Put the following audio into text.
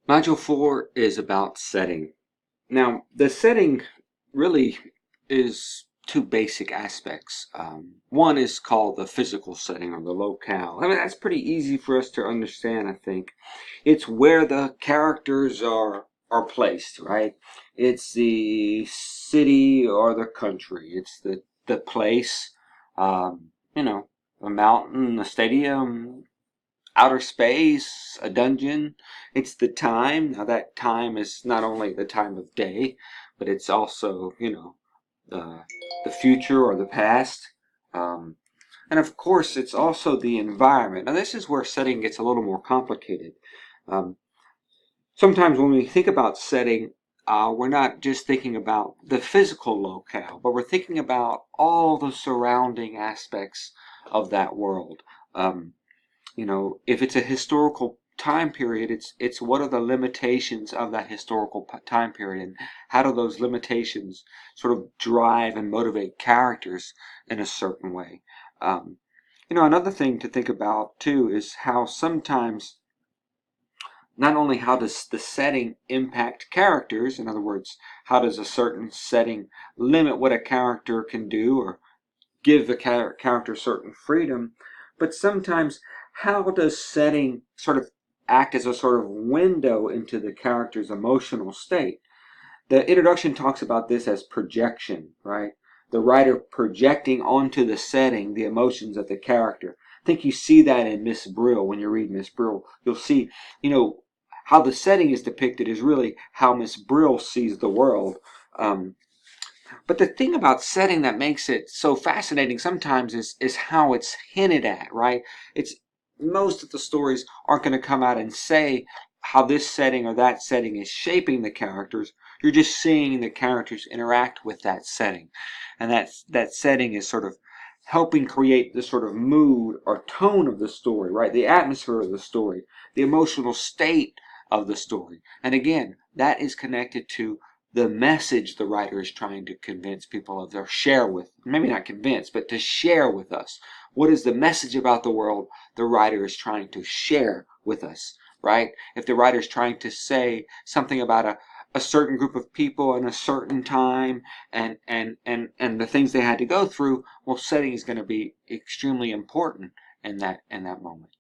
Module 4 is about setting. Now, the setting really is two basic aspects. One is called the physical setting or the locale. I mean, that's pretty easy for us to understand, I think. It's where the characters are placed, right? It's the city or the country. It's the place, you know, a mountain, a stadium, outer space, a dungeon. It's the time. Now that time is not only the time of day, but it's also, the, the future or the past. Um, and of course, it's also the environment. Now this is where setting gets a little more complicated. Um, Sometimes when we think about setting, we're not just thinking about the physical locale, but we're thinking about all the surrounding aspects of that world. Um, if it's a historical time period, it's what are the limitations of that historical time period, and how do those limitations sort of drive and motivate characters in a certain way. Another thing to think about too is how sometimes not only how does the setting impact characters, in other words, how does a certain setting limit what a character can do or give the character certain freedom, but sometimes how does setting sort of act as a sort of window into the character's emotional state? The introduction talks about this as projection, right? The writer projecting onto the setting the emotions of the character. I think you see that in Miss Brill when you read Miss Brill. You'll see, how the setting is depicted is really how Miss Brill sees the world. Um, but the thing about setting that makes it so fascinating sometimes is how it's hinted at, right? It's most of the stories aren't going to come out and say how this setting or that setting is shaping the characters. You're just seeing the characters interact with that setting. And that setting is sort of helping create the sort of mood or tone of the story, right? The atmosphere of the story, the emotional state of the story. And again, that is connected to the message the writer is trying to convince people of, or share with, maybe not convince, but to share with us. What is the message about the world the writer is trying to share with us, right? If the writer is trying to say something about a certain group of people in a certain time and the things they had to go through, well, setting is going to be extremely important in that moment.